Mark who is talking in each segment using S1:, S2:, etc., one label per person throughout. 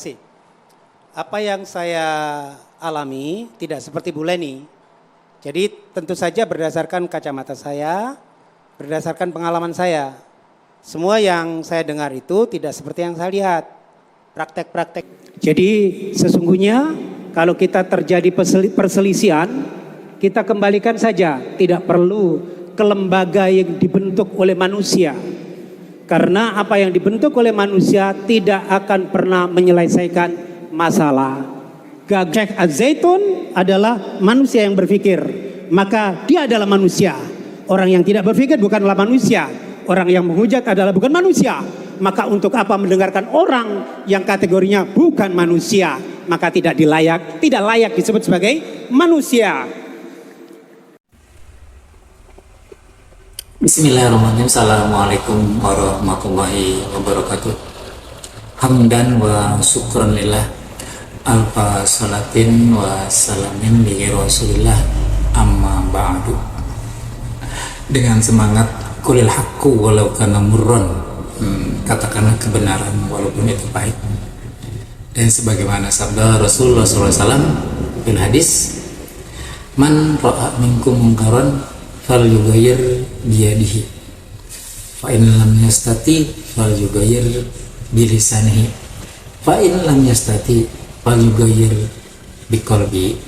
S1: kasih. Apa yang saya alami tidak seperti Bu Leni. Jadi tentu saja berdasarkan kacamata saya, berdasarkan pengalaman saya. Semua yang saya dengar itu tidak seperti yang saya lihat. Praktek-praktek. Jadi sesungguhnya kalau kita terjadi perselisihan, kita kembalikan saja. Tidak perlu ke lembaga yang dibentuk oleh manusia. Karena apa yang dibentuk oleh manusia tidak akan pernah menyelesaikan masalah. Syekh Az-Zaitun adalah manusia yang berpikir, maka dia adalah manusia. Orang yang tidak berpikir bukanlah manusia. Orang yang menghujat adalah bukan manusia. Maka untuk apa mendengarkan orang yang kategorinya bukan manusia? Maka tidak layak disebut sebagai manusia.
S2: Bismillahirrahmanirrahim. Assalamualaikum warahmatullahi wabarakatuh. Hamdan wa syukran lillah, alfa salatin wa salamin li rasulillah, amma ba'du. Dengan semangat kulil haqqu walau kana murran, katakanlah kebenaran walaupun itu pahit. Dan sebagaimana sabda Rasulullah SAW bil hadis, man ra'a minkum munkaran falyughayyir biyadihi, fa in lam yastati falyughayyir bilisanihi, fa in lam yastati falyughayyir biqalbi.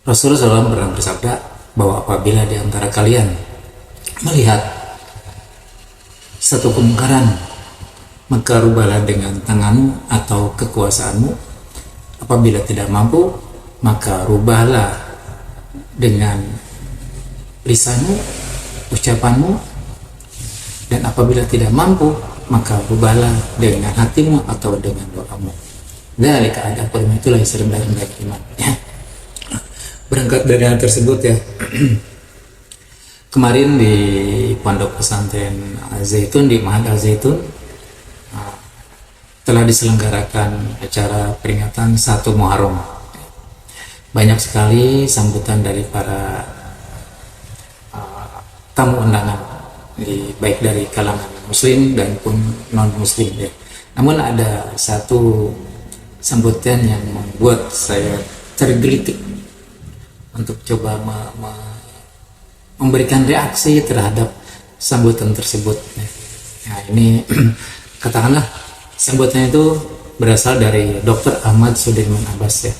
S2: Rasulullah SAW pernah bersabda bahwa apabila di antara kalian melihat satu kemungkaran, maka rubahlah dengan tanganmu atau kekuasaanmu. Apabila tidak mampu, maka rubahlah dengan lisanmu, ucapanmu. Dan apabila tidak mampu, maka rubahlah dengan hatimu atau dengan doamu. Dzalika adaqul iman, itulah yang sering belajar iman. Berangkat dari hal tersebut ya, kemarin di Pondok Pesantren Al-Zaitun, di Ma'had Al-Zaitun, telah diselenggarakan acara peringatan 1 Muharram. Banyak sekali sambutan dari para tamu undangan, baik dari kalangan muslim dan pun non muslim ya. Namun ada satu sambutan yang membuat saya tergelitik untuk coba memberikan reaksi terhadap sambutan tersebut. Nah ini katakanlah sambutannya itu berasal dari Dr. Ahmad Sudirman Abbas ya.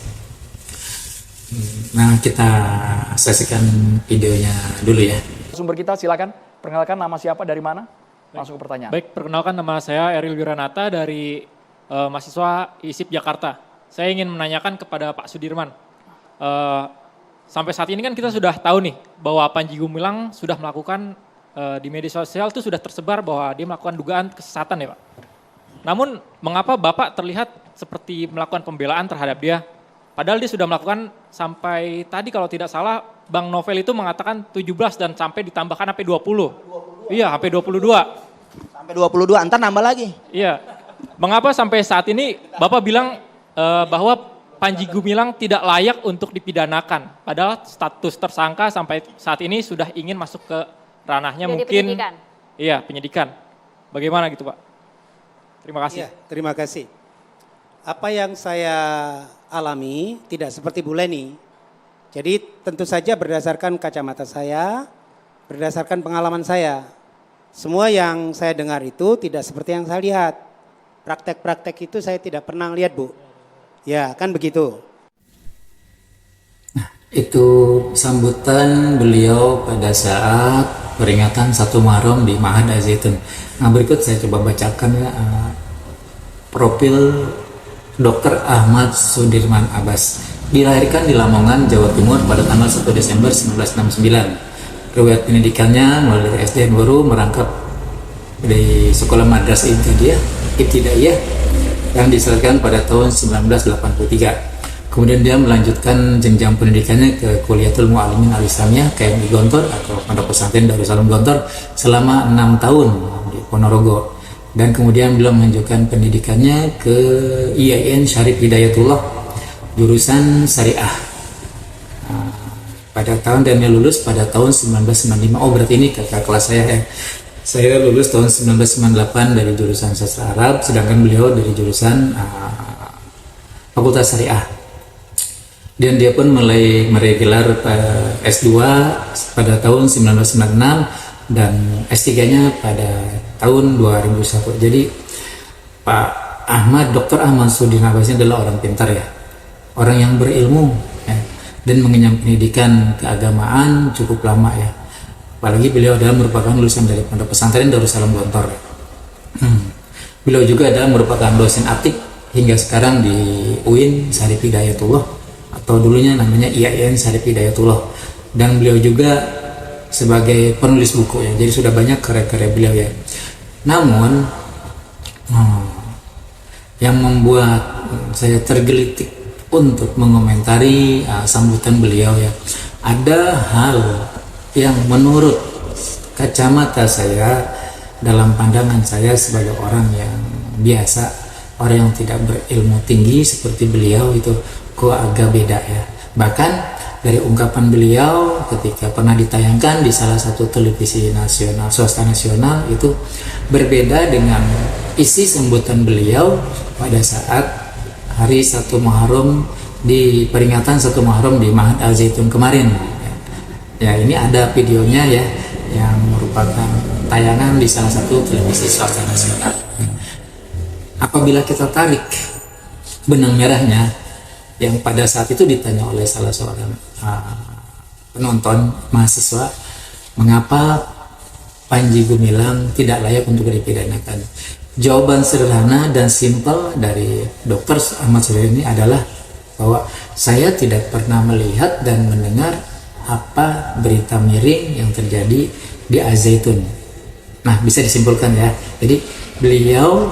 S2: Nah kita saksikan videonya dulu ya.
S3: Sumber kita silakan, perkenalkan nama siapa, dari mana, langsung ke pertanyaan.
S4: Baik, perkenalkan nama saya Eril Wiranata dari mahasiswa ISIP Jakarta. Saya ingin menanyakan kepada Pak Sudirman, sampai saat ini kan kita sudah tahu nih bahwa Panji Gumilang sudah melakukan di media sosial itu sudah tersebar bahwa dia melakukan dugaan kesesatan ya Pak. Namun mengapa Bapak terlihat seperti melakukan pembelaan terhadap dia? Padahal dia sudah melakukan sampai tadi kalau tidak salah Bang Novel itu mengatakan 17 dan sampai ditambahkan sampai 20. Iya, sampai 22.
S5: Sampai 22, antar nambah lagi.
S4: Iya. Mengapa sampai saat ini Bapak bilang bahwa Panji Gumilang tidak layak untuk dipidanakan? Padahal status tersangka sampai saat ini sudah ingin masuk ke ranahnya jadi mungkin penyidikan. Iya, penyidikan. Bagaimana gitu, Pak? Terima kasih.
S1: Ya, terima kasih. Apa yang saya alami tidak seperti Bu Leni. Jadi tentu saja berdasarkan kacamata saya, berdasarkan pengalaman saya. Semua yang saya dengar itu tidak seperti yang saya lihat. Praktek-praktek itu saya tidak pernah lihat, Bu. Ya, kan begitu.
S2: Nah, itu sambutan beliau pada saat peringatan 1 Muharram di Ma'had Al-Zaitun. Nah, berikut saya coba bacakan ya, profil Dr. Ahmad Sudirman Abbas. Dilahirkan di Lamongan, Jawa Timur pada tanggal 1 Desember 1969. Riwayat pendidikannya mulai dari SD baru merangkap di Sekolah Madrasah Ibtidaiyah yang diselesaikan pada tahun 1983. Kemudian dia melanjutkan jenjang pendidikannya ke Kuliatul Mu'allimin Al-Islamiyah KMI Gontor atau Pondok Pesantren Darussalam Gontor selama 6 tahun di Ponorogo. Dan kemudian beliau melanjutkan pendidikannya ke IAIN Syarif Hidayatullah jurusan Syariah. Pada tahun dan dia lulus pada tahun 1995. Oh berarti ini kakak kelas saya ya. Saya lulus tahun 1998 dari jurusan sastra Arab, sedangkan beliau dari jurusan Fakultas Syariah. Dan dia pun mulai meraih gelar S2 pada tahun 1996 dan S3-nya pada tahun 2001. Jadi Pak Ahmad, Dr. Ahmad Sudirman Abbas ini adalah orang pintar ya, orang yang berilmu ya, dan mengenyam pendidikan keagamaan cukup lama ya. Apalagi beliau adalah merupakan lulusan dari Pondok Pesantren Darussalam Gontor. Beliau juga adalah merupakan dosen aktif hingga sekarang di UIN Syarif Hidayatullah, atau dulunya namanya IAIN Syarif Hidayatullah, dan beliau juga sebagai penulis buku ya, jadi sudah banyak karya-karya beliau ya. Namun yang membuat saya tergelitik untuk mengomentari sambutan beliau ya, ada hal yang menurut kacamata saya, dalam pandangan saya sebagai orang yang biasa, orang yang tidak berilmu tinggi seperti beliau itu kok agak beda ya. Bahkan dari ungkapan beliau ketika pernah ditayangkan di salah satu televisi nasional, swasta nasional, itu berbeda dengan isi sambutan beliau pada saat hari 1 Muharram, di peringatan 1 Muharram di Mahat Al Zaitun kemarin. Ya, ini ada videonya ya, yang merupakan tayangan di salah satu televisi swasta nasional. Apabila kita tarik benang merahnya, yang pada saat itu ditanya oleh salah seorang penonton mahasiswa, mengapa Panji Gumilang tidak layak untuk dipidanakan? Jawaban sederhana dan simpel dari Dr. Ahmad Sudirman ini adalah bahwa saya tidak pernah melihat dan mendengar apa berita miring yang terjadi di Al-Zaitun. Nah, bisa disimpulkan ya. Jadi beliau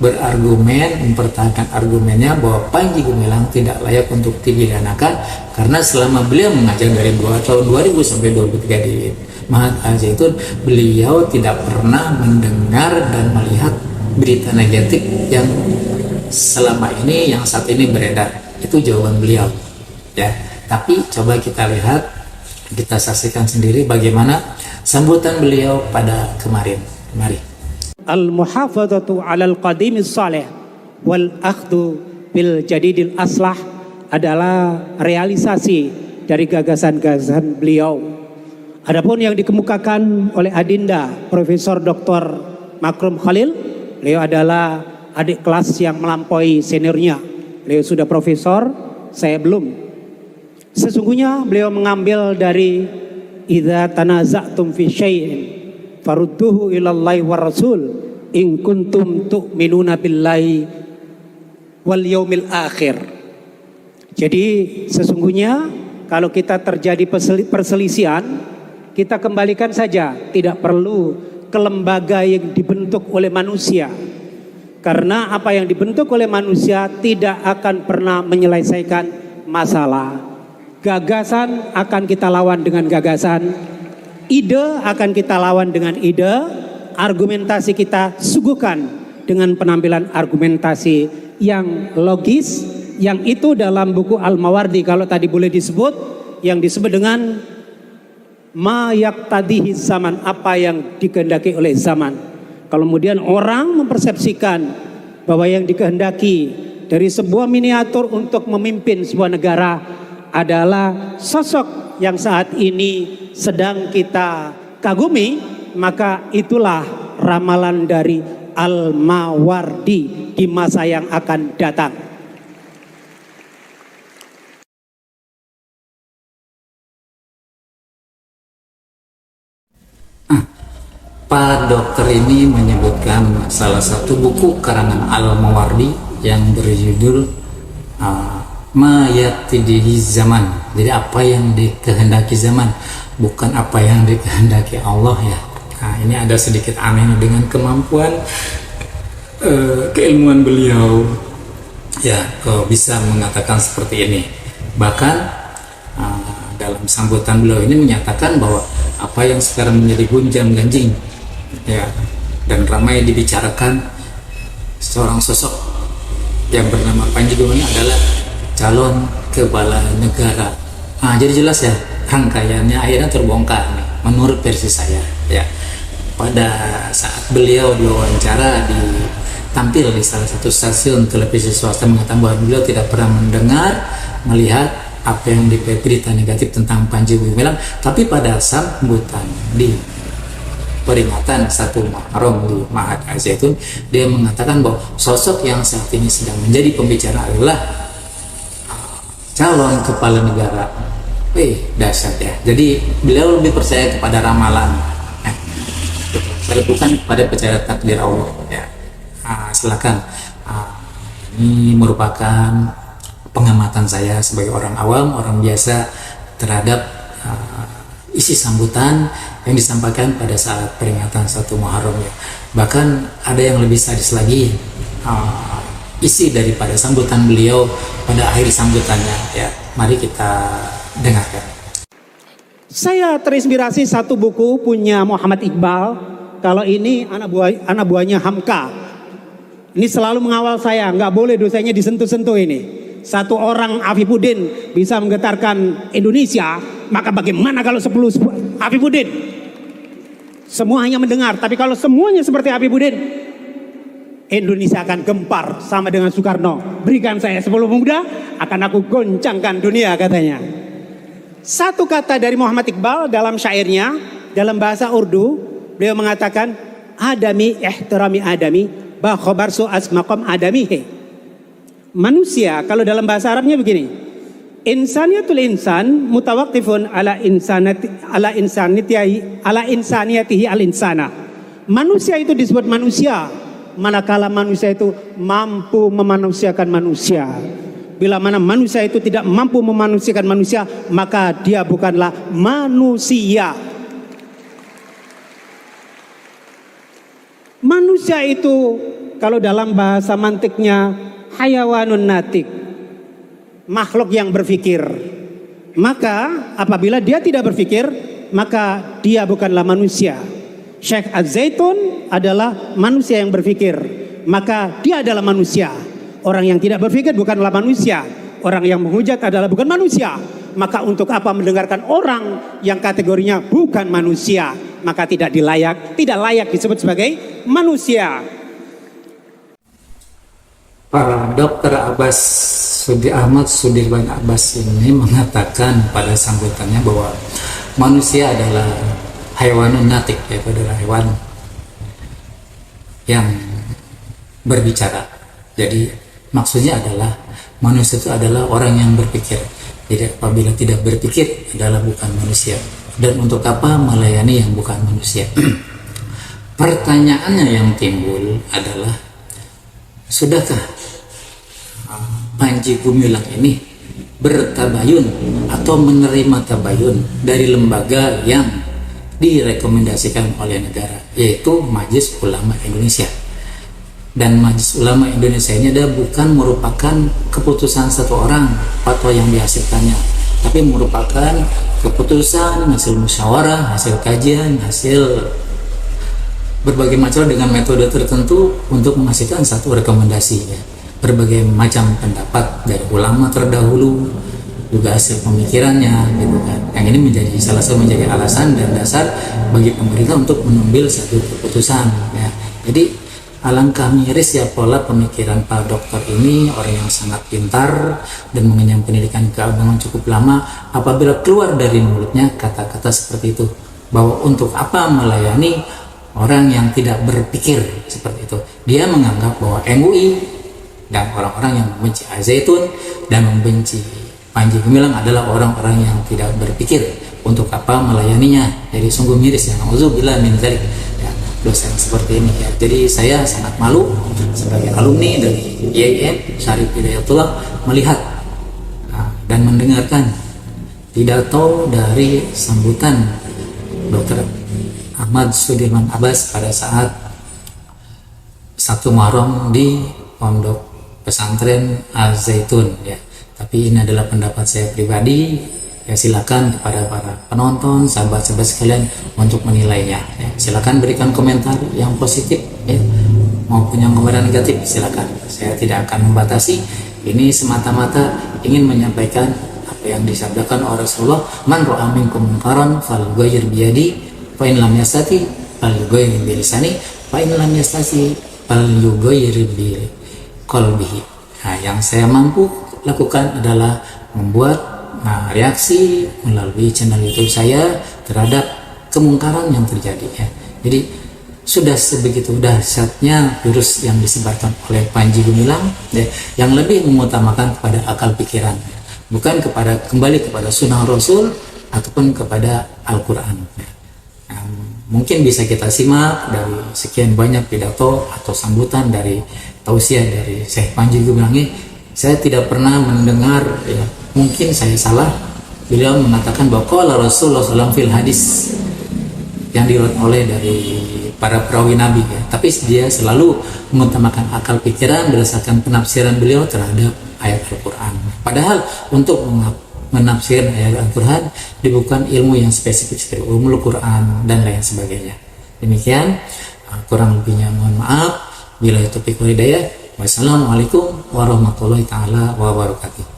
S2: berargumen, mempertahankan argumennya bahwa Panji Gumilang tidak layak untuk dipidanakan karena selama beliau mengajar dari tahun 2000 sampai 2003 di Mahat Al-Zaitun, beliau tidak pernah mendengar dan melihat berita negatif yang selama ini, yang saat ini beredar. Itu jawaban beliau ya. Tapi coba kita lihat, kita saksikan sendiri bagaimana sambutan beliau pada kemarin. Mari.
S1: Al-muhafadzatu 'alal qadimis salih wal akhdhu bil jadidil aslah adalah realisasi dari gagasan-gagasan beliau. Adapun yang dikemukakan oleh Adinda Profesor Dr. Makrum Khalil, beliau adalah adik kelas yang melampaui seniornya. Beliau sudah profesor, saya belum. Sesungguhnya beliau mengambil dari idza tanaza'tum fi syai'in farudduhu ilallahi war rasul in kuntum tu'minuna billahi wal yaumil akhir. Jadi sesungguhnya kalau kita terjadi perselisihan, kita kembalikan saja, tidak perlu ke lembaga yang dibentuk oleh manusia. Karena apa yang dibentuk oleh manusia tidak akan pernah menyelesaikan masalah. Gagasan akan kita lawan dengan gagasan, ide akan kita lawan dengan ide, argumentasi kita suguhkan dengan penampilan argumentasi yang logis, yang itu dalam buku Al-Mawardi kalau tadi boleh disebut, yang disebut dengan ma yaqtadihi zaman, apa yang dikehendaki oleh zaman. Kalau kemudian orang mempersepsikan bahwa yang dikehendaki dari sebuah miniatur untuk memimpin sebuah negara adalah sosok yang saat ini sedang kita kagumi, maka itulah ramalan dari Al-Mawardi di masa yang akan datang.
S2: Pak dokter ini menyebutkan salah satu buku karangan Al-Mawardi yang berjudul Ma Yaqtadihi Zaman. Jadi apa yang dikehendaki zaman, bukan apa yang dikehendaki Allah ya. Nah, ini ada sedikit aneh dengan kemampuan keilmuan beliau ya, kok bisa mengatakan seperti ini. Bahkan dalam sambutan beliau ini menyatakan bahwa apa yang sekarang menjadi gunjang-ganjing ya, dan ramai dibicarakan seorang sosok yang bernama Panji Gumilang adalah calon kepala negara. Jadi jelas ya, rangkaiannya akhirnya terbongkar nih, menurut versi saya ya. pada saat beliau diwawancara tampil di salah satu stasiun televisi swasta mengatakan bahwa beliau tidak pernah mendengar, melihat apa yang di berita negatif tentang Panji Gumilang, tapi pada sambutan di peringatan 1 Muharram di Mahat Al-Zaitun, dia mengatakan bahwa sosok yang saat ini sedang menjadi pembicara adalah calon kepala negara. Dahsyat ya. Jadi beliau lebih percaya kepada ramalan, bukan kepada percaya takdir Allah ya. Silakan. Ini merupakan pengamatan saya sebagai orang awam, orang biasa terhadap isi sambutan yang disampaikan pada saat peringatan 1 Muharram ya. Bahkan ada yang lebih sadis lagi, isi daripada sambutan beliau pada akhir sambutannya ya. Mari kita dengarkan.
S1: Saya terinspirasi satu buku punya Muhammad Iqbal. Kalau ini anak buahnya Hamka. Ini selalu mengawal saya, nggak boleh dosanya disentuh-sentuh ini. Satu orang Afifuddin bisa menggetarkan Indonesia, maka bagaimana kalau 10 Afifuddin? Semua hanya mendengar, tapi kalau semuanya seperti Afifuddin, Indonesia akan gempar sama dengan Soekarno. Berikan saya 10 pemuda, akan aku goncangkan dunia, katanya. Satu kata dari Muhammad Iqbal dalam syairnya, dalam bahasa Urdu, beliau mengatakan, Adami ihtirami Adami, bah khobar su'as maqam Adamihi. Manusia, kalau dalam bahasa Arabnya begini, insaniyatul insan mutawakifun ala insaniyatihi al insana. Manusia itu disebut manusia manakala manusia itu mampu memanusiakan manusia. Bila mana manusia itu tidak mampu memanusiakan manusia, maka dia bukanlah manusia. Manusia itu kalau dalam bahasa mantiknya hayawanun natik, makhluk yang berpikir. Maka apabila dia tidak berpikir, maka dia bukanlah manusia. Syekh Az-Zaitun adalah manusia yang berpikir, maka dia adalah manusia. Orang yang tidak berpikir bukanlah manusia. Orang yang menghujat adalah bukan manusia. Maka untuk apa mendengarkan orang yang kategorinya bukan manusia? Maka tidak layak disebut sebagai manusia.
S2: Para Dr. Ahmad Sudirman Abbas ini mengatakan pada sambutannya bahwa manusia adalah hayawanun natik, yaitu adalah hewan yang berbicara. Jadi maksudnya adalah manusia itu adalah orang yang berpikir. Jadi apabila tidak berpikir adalah bukan manusia. Dan untuk apa melayani yang bukan manusia? Pertanyaannya yang timbul adalah, sudahkah Panji Gumilang ini bertabayun atau menerima tabayun dari lembaga yang direkomendasikan oleh negara, yaitu Majelis Ulama Indonesia? Dan Majelis Ulama Indonesia ini adalah bukan merupakan keputusan satu orang fatwa yang dihasilkannya, tapi merupakan keputusan hasil musyawarah, hasil kajian, hasil berbagai macam dengan metode tertentu untuk menghasilkan satu rekomendasi ya. Berbagai macam pendapat dari ulama terdahulu, juga hasil pemikirannya gitu kan. Yang ini menjadi salah satu menjadi alasan dan dasar bagi pemerintah untuk mengambil satu keputusan ya. Jadi alangkah miris ya pola pemikiran Pak Dokter ini, orang yang sangat pintar dan mengenyam pendidikan keagamaan cukup lama, apabila keluar dari mulutnya kata-kata seperti itu, bahwa untuk apa melayani orang yang tidak berpikir seperti itu. Dia menganggap bahwa MUI dan orang-orang yang membenci Al-Zaitun dan membenci Panji Gumilang adalah orang-orang yang tidak berpikir. Untuk apa melayaninya? Jadi sungguh miris ya. Nauzubillah min dzalik. Dosa yang seperti ini ya. Jadi saya sangat malu sebagai alumni dari IAIN Syarif Hidayatullah melihat dan mendengarkan pidato dari sambutan Dr. Ahmad Sudirman Abbas pada saat 1 Muharram di Pondok Pesantren Al-Zaitun ya. Tapi ini adalah pendapat saya pribadi. Ya, silakan kepada para penonton, sahabat-sahabat sekalian untuk menilainya ya. Silakan berikan komentar yang positif ya, maupun yang komentar negatif, silakan. Saya tidak akan membatasi. Ini semata-mata ingin menyampaikan apa yang disabdakan oleh Rasulullah, man ra'a minkum munkaran falyughayyir biyadi fa in lam yastati fal yughayyir bilisani fa in lam yastati fal yughayyir bi qalbihi. Nah, yang saya mampu lakukan adalah membuat reaksi melalui channel YouTube saya terhadap kemungkaran yang terjadi ya. Jadi sudah sebegitu dahsyatnya virus yang disebarkan oleh Panji Gumilang ya, yang lebih mengutamakan kepada akal pikiran, bukan kembali kepada sunnah Rasul ataupun kepada Al-Quran. Nah, mungkin bisa kita simak dari sekian banyak pidato atau sambutan dari tausiah dari Syekh Panji Gumilang ini. Saya tidak pernah mendengar, ya, mungkin saya salah, beliau mengatakan bahwa qala Rasulullah SAW fil hadis yang diriwayatkan oleh dari para perawi Nabi ya. Tapi dia selalu mengutamakan akal pikiran berdasarkan penafsiran beliau terhadap ayat Al-Quran. Padahal untuk menafsir ayat Al-Quran dibutuhkan ilmu yang spesifik seperti ulumul Quran dan lain sebagainya. Demikian, kurang lebihnya mohon maaf. Bila itu taufiq wal hidayah. Wassalamualaikum warahmatullahi taala wabarakatuh.